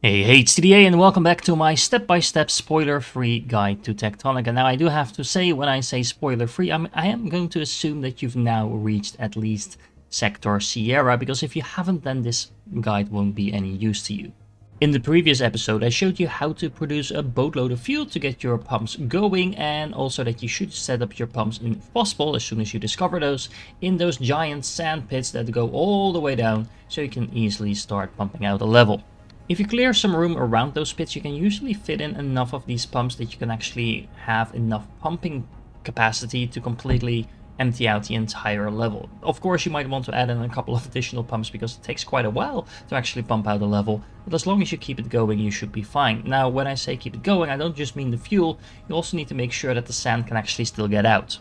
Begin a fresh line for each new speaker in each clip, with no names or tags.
Hey, it's TDA and welcome back to my step-by-step spoiler-free guide to Techtonica. Now I do have to say, when I say spoiler-free, I am going to assume that you've now reached at least Sector Sierra, because if you haven't, then this guide won't be any use to you. In the previous episode I showed you how to produce a boatload of fuel to get your pumps going, and also that you should set up your pumps, if possible, as soon as you discover those, in those giant sand pits that go all the way down, so you can easily start pumping out a level. If you clear some room around those pits, you can usually fit in enough of these pumps that you can actually have enough pumping capacity to completely empty out the entire level. Of course, you might want to add in a couple of additional pumps because it takes quite a while to actually pump out a level, but as long as you keep it going, you should be fine. Now, when I say keep it going, I don't just mean the fuel, you also need to make sure that the sand can actually still get out.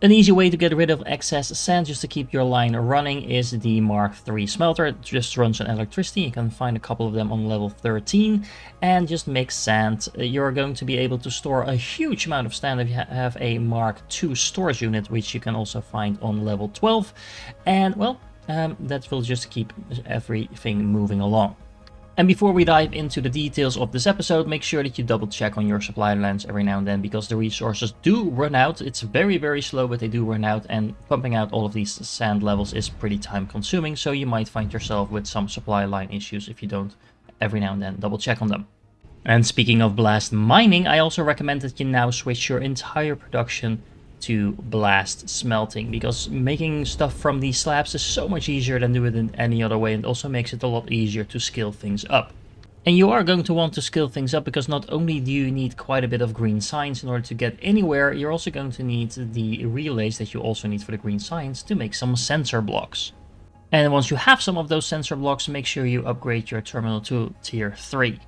An easy way to get rid of excess sand just to keep your line running is the Mark III smelter. It just runs on electricity. You can find a couple of them on level 13 and just make sand. You're going to be able to store a huge amount of sand if you have a Mark II storage unit, which you can also find on level 12. And well, that will just keep everything moving along. And before we dive into the details of this episode, make sure that you double check on your supply lines every now and then, because the resources do run out. It's very slow, but they do run out, and pumping out all of these sand levels is pretty time consuming, so you might find yourself with some supply line issues if you don't every now and then double check on them. And speaking of blast mining, I also recommend that you now switch your entire production to blast smelting, because making stuff from these slabs is so much easier than doing it in any other way, and also makes it a lot easier to scale things up. And you are going to want to scale things up because not only do you need quite a bit of green science in order to get anywhere, you're also going to need the relays that you also need for the green science to make some sensor blocks. And once you have some of those sensor blocks, make sure you upgrade your terminal to tier 3.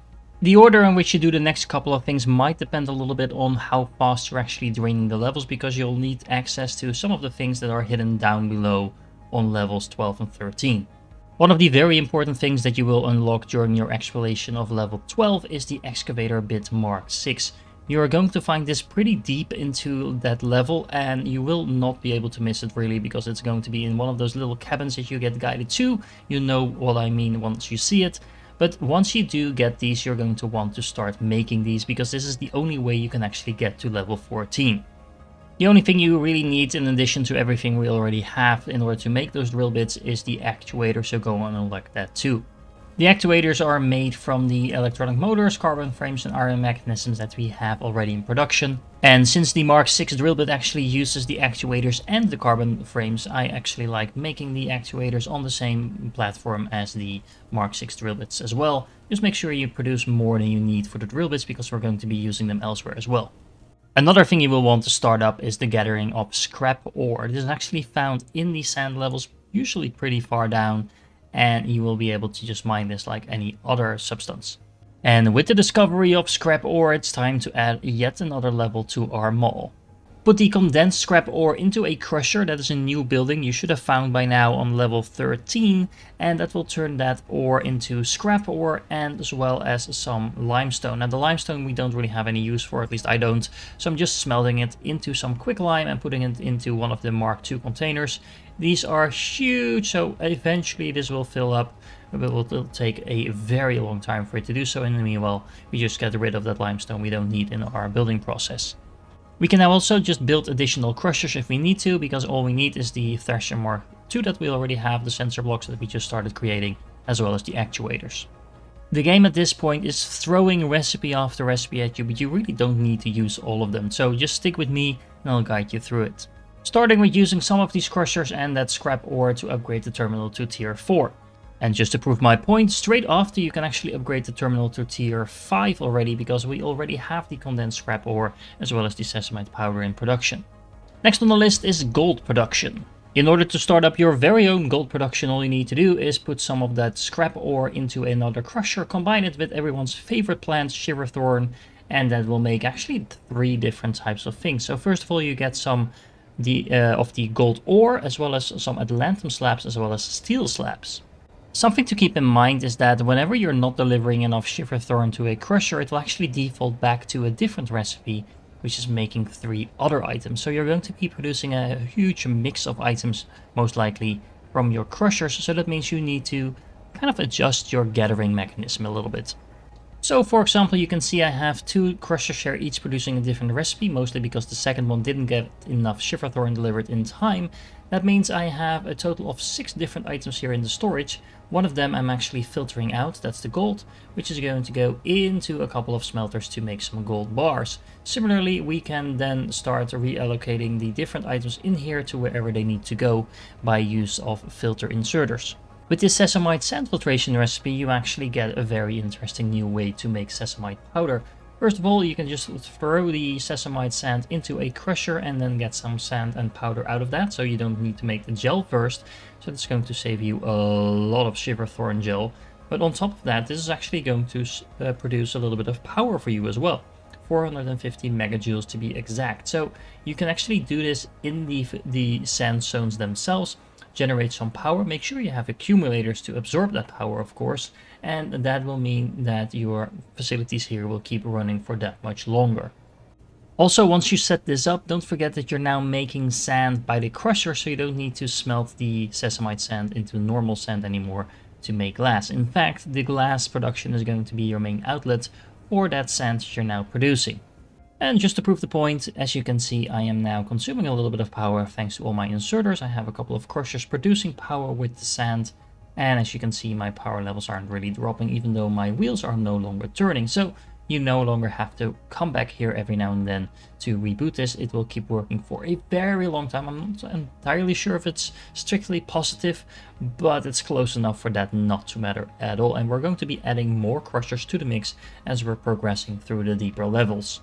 The order in which you do the next couple of things might depend a little bit on how fast you're actually draining the levels, because you'll need access to some of the things that are hidden down below on levels 12 and 13. One of the very important things that you will unlock during your exploration of level 12 is the excavator bit Mark 6. You are going to find this pretty deep into that level, and you will not be able to miss it really, because it's going to be in one of those little cabins that you get guided to. You know what I mean once you see it. But once you do get these, you're going to want to start making these, because this is the only way you can actually get to level 14. The only thing you really need, in addition to everything we already have in order to make those drill bits, is the actuator, so go on and unlock that too. The actuators are made from the electronic motors, carbon frames and iron mechanisms that we have already in production. And since the Mark 6 drill bit actually uses the actuators and the carbon frames, I actually like making the actuators on the same platform as the Mark 6 drill bits as well. Just make sure you produce more than you need for the drill bits, because we're going to be using them elsewhere as well. Another thing you will want to start up is the gathering of scrap ore. This is actually found in the sand levels, usually pretty far down, and you will be able to just mine this like any other substance. And with the discovery of scrap ore, it's time to add yet another level to our mall. Put the condensed scrap ore into a crusher. That is a new building you should have found by now on level 13, and that will turn that ore into scrap ore, and as well as some limestone. Now the limestone we don't really have any use for, at least I don't, so I'm just smelting it into some quicklime and putting it into one of the Mark II containers. These are huge, so eventually this will fill up, but it will take a very long time for it to do so. In the meanwhile, we just get rid of that limestone we don't need in our building process. We can now also just build additional crushers if we need to, because all we need is the Thresher Mark II that we already have, the sensor blocks that we just started creating, as well as the actuators. The game at this point is throwing recipe after recipe at you, but you really don't need to use all of them, so just stick with me and I'll guide you through it. Starting with using some of these crushers and that scrap ore to upgrade the terminal to tier 4. And just to prove my point, straight after you can actually upgrade the terminal to tier 5 already, because we already have the condensed scrap ore as well as the sesamite powder in production. Next on the list is gold production. In order to start up your very own gold production, all you need to do is put some of that scrap ore into another crusher, combine it with everyone's favorite plant, shiverthorn, and that will make actually 3 different types of things. So first of all, you get some of the gold ore, as well as some adamantium slabs, as well as steel slabs. Something to keep in mind is that whenever you're not delivering enough shiverthorn to a crusher, it will actually default back to a different recipe, which is making 3 other items. So you're going to be producing a huge mix of items, most likely, from your crushers. So that means you need to kind of adjust your gathering mechanism a little bit. So for example, you can see I have 2 crushers here, each producing a different recipe, mostly because the second one didn't get enough shiverthorn delivered in time. That means I have a total of 6 different items here in the storage. One of them I'm actually filtering out, that's the gold, which is going to go into a couple of smelters to make some gold bars. Similarly, we can then start reallocating the different items in here to wherever they need to go by use of filter inserters. With this sesamite sand filtration recipe, you actually get a very interesting new way to make sesamite powder. First of all, you can just throw the sesamite sand into a crusher and then get some sand and powder out of that, so you don't need to make the gel first. So that's going to save you a lot of shiverthorn gel. But on top of that, this is actually going to produce a little bit of power for you as well. 450 megajoules to be exact. So you can actually do this in the sand zones themselves. Generate some power. Make sure you have accumulators to absorb that power, of course, and that will mean that your facilities here will keep running for that much longer. Also, once you set this up, don't forget that you're now making sand by the crusher, so you don't need to smelt the sesamite sand into normal sand anymore to make glass. In fact, the glass production is going to be your main outlet for that sand that you're now producing. And just to prove the point, as you can see, I am now consuming a little bit of power thanks to all my inserters. I have a couple of crushers producing power with the sand. And as you can see, my power levels aren't really dropping, even though my wheels are no longer turning. So you no longer have to come back here every now and then to reboot this. It will keep working for a very long time. I'm not entirely sure if it's strictly positive, but it's close enough for that not to matter at all. And we're going to be adding more crushers to the mix as we're progressing through the deeper levels.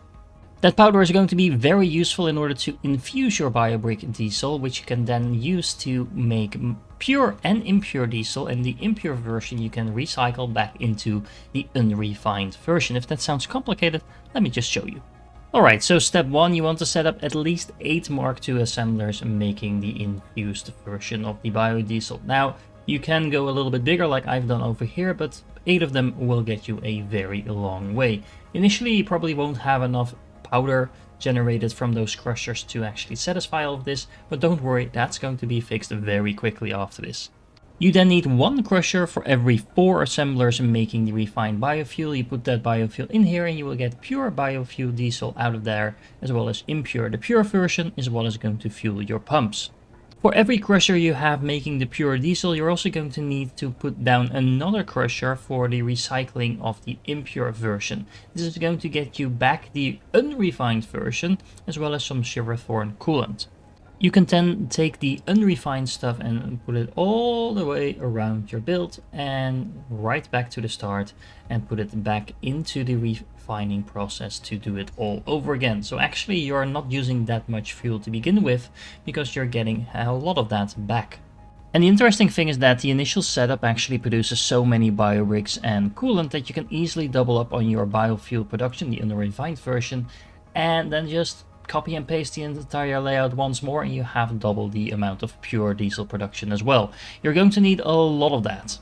That powder is going to be very useful in order to infuse your biobrick diesel, which you can then use to make pure and impure diesel, and the impure version you can recycle back into the unrefined version. If that sounds complicated, let me just show you. Alright, so step 1, you want to set up at least 8 Mark II assemblers making the infused version of the biodiesel. Now, you can go a little bit bigger like I've done over here, but 8 of them will get you a very long way. Initially, you probably won't have enough powder generated from those crushers to actually satisfy all of this, but don't worry, that's going to be fixed very quickly after this. You then need 1 crusher for every 4 assemblers making the refined biofuel. You put that biofuel in here and you will get pure biofuel diesel out of there, as well as impure. The pure version is what is going to fuel your pumps. For every crusher you have making the pure diesel, you're also going to need to put down another crusher for the recycling of the impure version. This is going to get you back the unrefined version, as well as some shiverthorn coolant. You can then take the unrefined stuff and put it all the way around your build and right back to the start and put it back into the refining process to do it all over again. So actually you're not using that much fuel to begin with because you're getting a lot of that back. And the interesting thing is that the initial setup actually produces so many biobricks and coolant that you can easily double up on your biofuel production, the unrefined version, and then just copy and paste the entire layout once more and you have double the amount of pure diesel production as well. You're going to need a lot of that,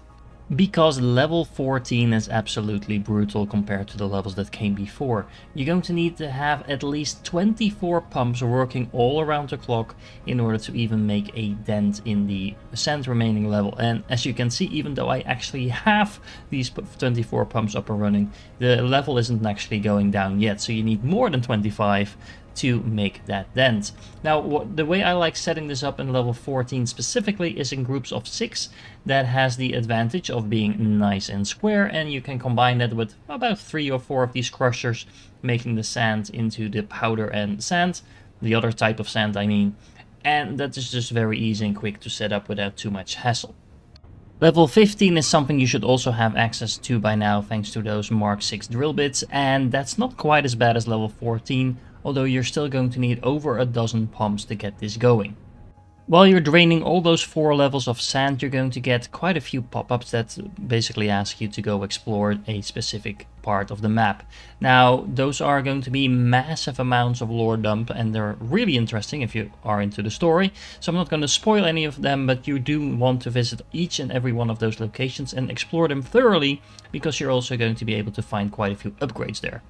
because level 14 is absolutely brutal compared to the levels that came before. You're going to need to have at least 24 pumps working all around the clock in order to even make a dent in the sand remaining level. And as you can see, even though I actually have these 24 pumps up and running, the level isn't actually going down yet, so you need more than 25 to make that dent. Now, the way I like setting this up in level 14 specifically is in groups of 6. That has the advantage of being nice and square, and you can combine that with about 3 or 4 of these crushers, making the sand into the powder and sand, the other type of sand I mean, and that is just very easy and quick to set up without too much hassle. Level 15 is something you should also have access to by now thanks to those Mark 6 drill bits, and that's not quite as bad as level 14, although you're still going to need over a dozen pumps to get this going. While you're draining all those 4 levels of sand, you're going to get quite a few pop-ups that basically ask you to go explore a specific part of the map. Now, those are going to be massive amounts of lore dump, and they're really interesting if you are into the story. So I'm not going to spoil any of them, but you do want to visit each and every one of those locations and explore them thoroughly, because you're also going to be able to find quite a few upgrades there.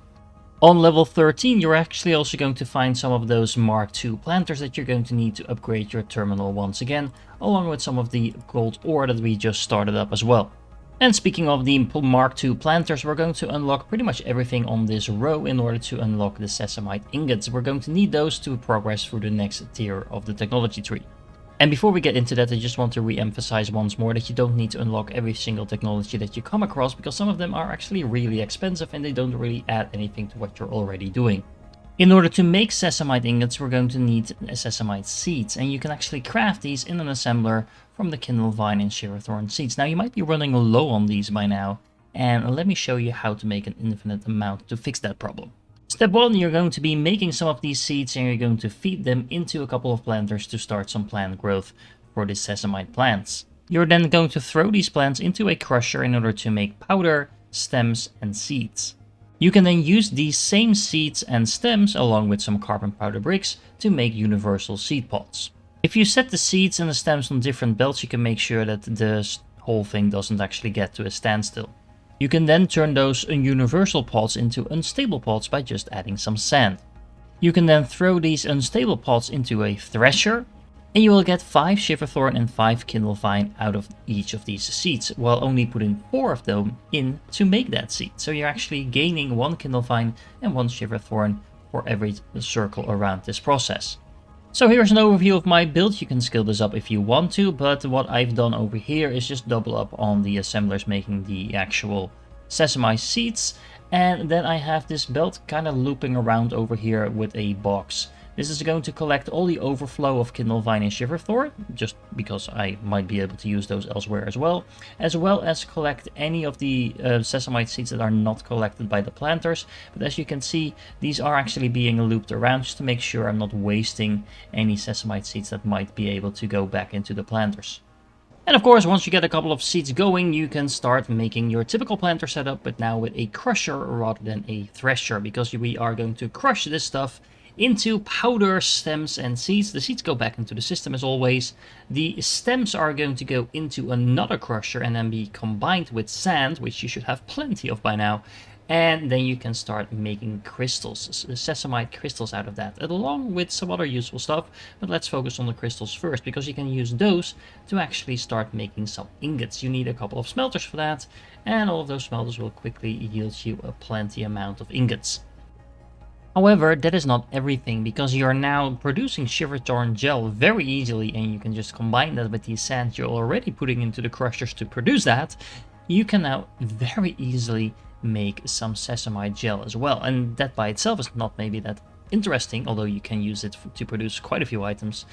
On level 13, you're actually also going to find some of those Mark II planters that you're going to need to upgrade your terminal once again, along with some of the gold ore that we just started up as well. And speaking of the Mark II planters, we're going to unlock pretty much everything on this row in order to unlock the sesamite ingots. We're going to need those to progress through the next tier of the technology tree. And before we get into that, I just want to re-emphasize once more that you don't need to unlock every single technology that you come across, because some of them are actually really expensive and they don't really add anything to what you're already doing. In order to make sesamite ingots, we're going to need sesamite seeds, and you can actually craft these in an assembler from the kindle vine and shiverthorn seeds. Now you might be running low on these by now, and let me show you how to make an infinite amount to fix that problem. Step 1, you're going to be making some of these seeds and you're going to feed them into a couple of planters to start some plant growth for the sesamite plants. You're then going to throw these plants into a crusher in order to make powder, stems, and seeds. You can then use these same seeds and stems along with some carbon powder bricks to make universal seed pods. If you set the seeds and the stems on different belts, you can make sure that the whole thing doesn't actually get to a standstill. You can then turn those universal pods into unstable pods by just adding some sand. You can then throw these unstable pods into a thresher, and you will get 5 shiverthorn and 5 kindle vine out of each of these seeds, while only putting 4 of them in to make that seed. So you're actually gaining 1 kindle vine and 1 shiverthorn for every circle around this process. So here's an overview of my build. You can scale this up if you want to, but what I've done over here is just double up on the assemblers making the actual sesamite seeds, and then I have this belt kind of looping around over here with a box. This is going to collect all the overflow of kindle vine and shiverthorn, just because I might be able to use those elsewhere as well as collect any of the sesamite seeds that are not collected by the planters. But as you can see, these are actually being looped around just to make sure I'm not wasting any sesamite seeds that might be able to go back into the planters. And of course, once you get a couple of seeds going, you can start making your typical planter setup, but now with a crusher rather than a thresher, because we are going to crush this stuff into powder, stems, and seeds. The seeds go back into the system as always. The stems are going to go into another crusher and then be combined with sand, which you should have plenty of by now. And then you can start making crystals, sesamite crystals out of that, along with some other useful stuff. But let's focus on the crystals first, because you can use those to actually start making some ingots. You need a couple of smelters for that, and all of those smelters will quickly yield you a plenty amount of ingots. However, that is not everything, because you are now producing shiverthorn gel very easily, and you can just combine that with the sand you're already putting into the crushers to produce that. You can now very easily make some sesamite gel as well, and that by itself is not maybe that interesting, although you can use it to produce quite a few items.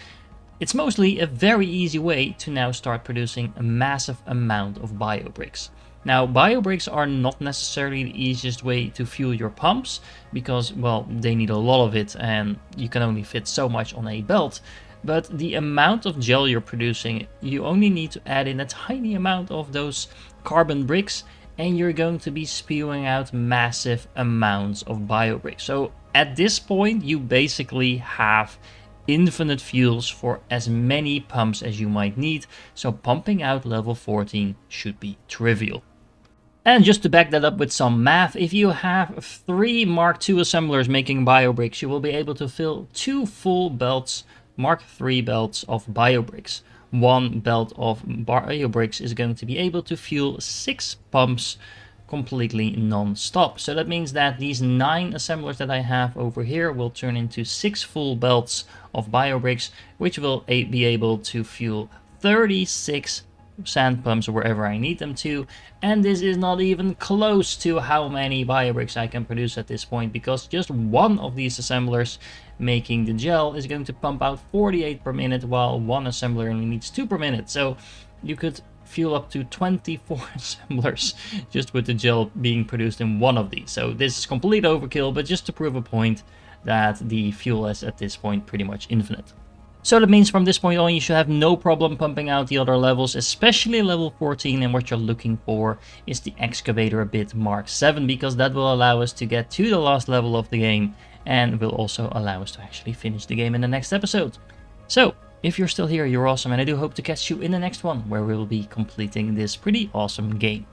It's mostly a very easy way to now start producing a massive amount of biobricks. Now, biobricks are not necessarily the easiest way to fuel your pumps, because, well, they need a lot of it and you can only fit so much on a belt. But the amount of gel you're producing, you only need to add in a tiny amount of those carbon bricks and you're going to be spewing out massive amounts of biobricks. So at this point, you basically have infinite fuels for as many pumps as you might need. So pumping out level 14 should be trivial. And just to back that up with some math, if you have 3 Mark II assemblers making biobricks, you will be able to fill 2 full belts, Mark III belts of biobricks. 1 belt of biobricks is going to be able to fuel 6 pumps completely non-stop. So that means that these 9 assemblers that I have over here will turn into 6 full belts of biobricks, which will be able to fuel 36 sand pumps wherever I need them to. And this is not even close to how many biobricks I can produce at this point, because just one of these assemblers making the gel is going to pump out 48 per minute, while one assembler only needs 2 per minute. So you could fuel up to 24 assemblers just with the gel being produced in one of these. So this is complete overkill, but just to prove a point that the fuel is at this point pretty much infinite. So that means from this point on, you should have no problem pumping out the other levels, especially level 14, and what you're looking for is the excavator bit Mark 7, because that will allow us to get to the last level of the game and will also allow us to actually finish the game in the next episode. So if you're still here, you're awesome, and I do hope to catch you in the next one, where we will be completing this pretty awesome game.